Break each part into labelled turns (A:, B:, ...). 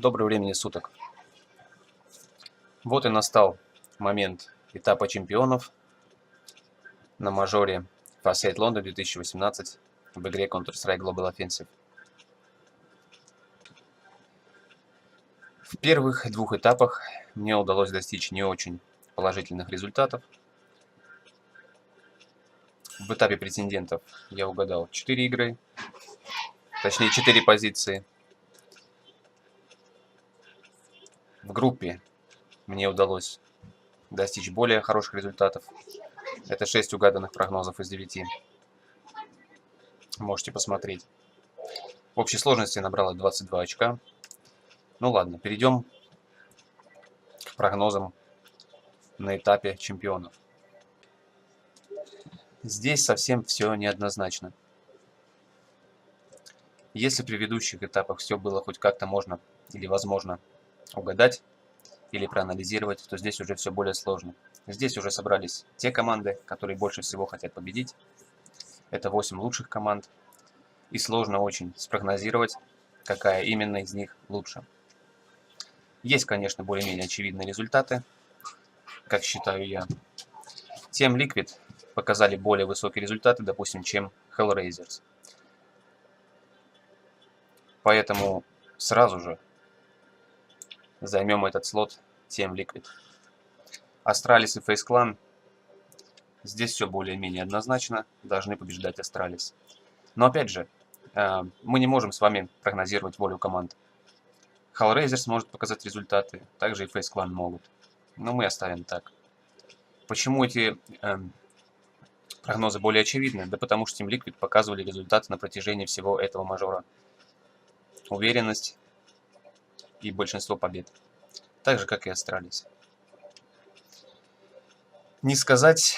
A: Доброго времени суток. Вот и настал момент этапа чемпионов на мажоре Faceit London 2018 в игре Counter-Strike Global Offensive. В первых двух этапах мне удалось достичь не очень положительных результатов. В этапе претендентов я угадал 4 игры, точнее 4 позиции. В группе мне удалось достичь более хороших результатов. Это 6 угаданных прогнозов из 9. Можете посмотреть. В общей сложности набрала 22 очка. Ну ладно, перейдем к прогнозам на этапе чемпионов. Здесь совсем все неоднозначно. Если при предыдущих этапах все было хоть как-то можно или возможно угадать или проанализировать, то здесь уже все более сложно. Здесь уже собрались те команды, которые больше всего хотят победить. Это 8 лучших команд. И сложно очень спрогнозировать, какая именно из них лучше. Есть, конечно, более-менее очевидные результаты, как считаю я. Team Liquid показали более высокие результаты, допустим, чем Hellraisers. Поэтому сразу же займем этот слот Team Liquid. Astralis и FaZe Clan. Здесь все более-менее однозначно. Должны побеждать Astralis. Но опять же, мы не можем с вами прогнозировать волю команд. Hellraisers может показать результаты, также и FaZe Clan могут. Но мы оставим так. Почему эти прогнозы более очевидны? Да потому что Team Liquid показывали результаты на протяжении всего этого мажора. Уверенность и большинство побед. Так же, как и Astralis. Не сказать,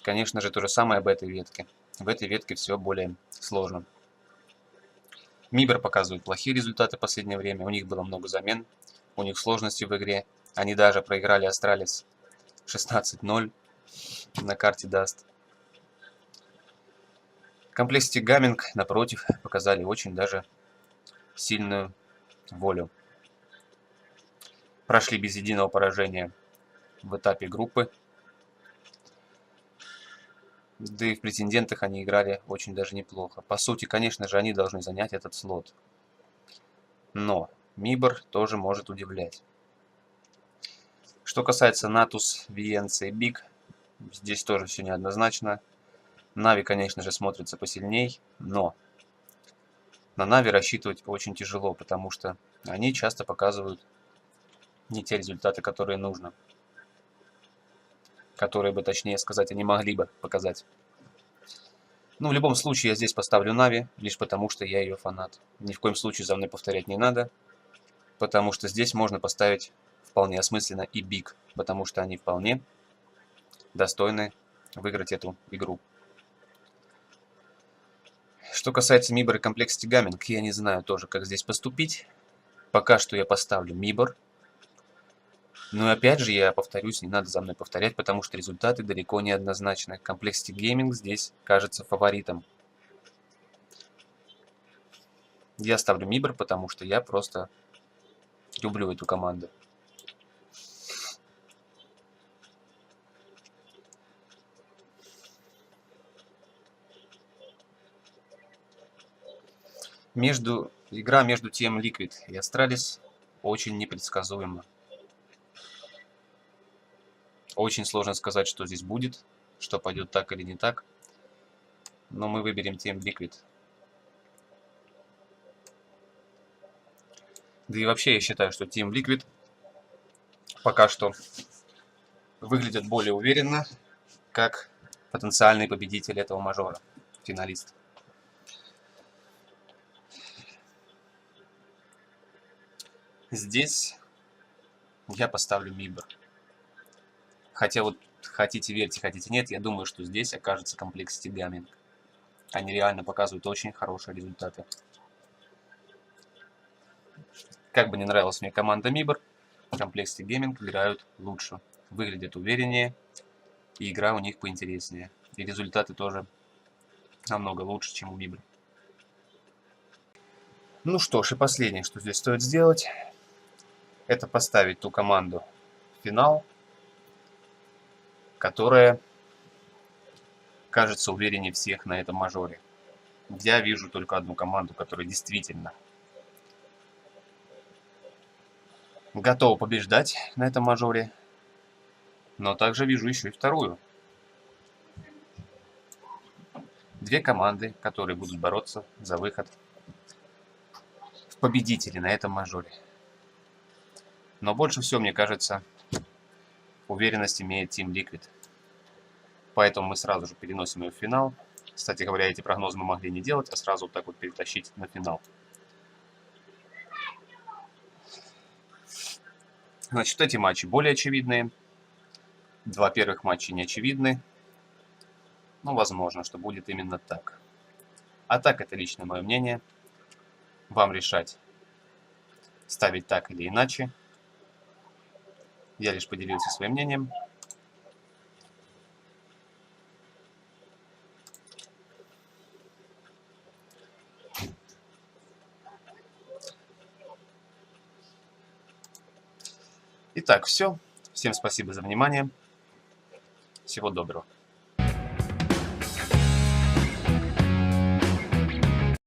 A: конечно же, то же самое об этой ветке. В этой ветке все более сложно. Мибер показывает плохие результаты в последнее время. У них было много замен. У них сложности в игре. Они даже проиграли Astralis 16-0 на карте Dust. Complexity Gaming, напротив, показали очень даже сильную волю. Прошли без единого поражения в этапе группы. Да и в претендентах они играли очень даже неплохо. По сути, конечно же, они должны занять этот слот. Но Мибор тоже может удивлять. Что касается Natus, Vience и Big, здесь тоже все неоднозначно. Нави, конечно же, смотрится посильней, но на Нави рассчитывать очень тяжело, потому что они часто показывают не те результаты, которые нужно. Которые бы, точнее сказать, они могли бы показать. Ну, в любом случае, я здесь поставлю Нави, лишь потому, что я ее фанат. Ни в коем случае за мной повторять не надо, потому что здесь можно поставить вполне осмысленно и Big, потому что они вполне достойны выиграть эту игру. Что касается Мибор и Complexity Gaming, я не знаю тоже, как здесь поступить. Пока что я поставлю Мибор. Но опять же, я повторюсь, не надо за мной повторять, потому что результаты далеко не однозначны. Complexity Gaming здесь кажется фаворитом. Я ставлю Мибор, потому что я просто люблю эту команду. Игра между Team Liquid и Astralis очень непредсказуема. Очень сложно сказать, что здесь будет, что пойдет так или не так. Но мы выберем Team Liquid. Да и вообще я считаю, что Team Liquid пока что выглядят более уверенно, как потенциальный победитель этого мажора, финалист. Здесь я поставлю Мибор. Хотя вот хотите верьте, хотите нет, я думаю, что здесь окажется Complexity Gaming. Они реально показывают очень хорошие результаты. Как бы не нравилась мне команда Мибор, Complexity Gaming играют лучше. Выглядят увереннее, и игра у них поинтереснее. И результаты тоже намного лучше, чем у Мибор. Ну что ж, и последнее, что здесь стоит сделать. это поставить ту команду в финал, которая кажется увереннее всех на этом мажоре. Я вижу только одну команду, которая действительно готова побеждать на этом мажоре, но также вижу еще и вторую. Две команды, которые будут бороться за выход в победители на этом мажоре. Но больше всего, мне кажется, уверенность имеет Team Liquid. Поэтому мы сразу же переносим ее в финал. Кстати говоря, эти прогнозы мы могли не делать, а сразу вот так вот перетащить на финал. Значит, эти матчи более очевидные. Два первых матча не очевидны. Но возможно, что будет именно так. А так, это личное мое мнение. Вам решать, ставить так или иначе. Я лишь поделился своим мнением. Итак, все. Всем спасибо за внимание. Всего доброго.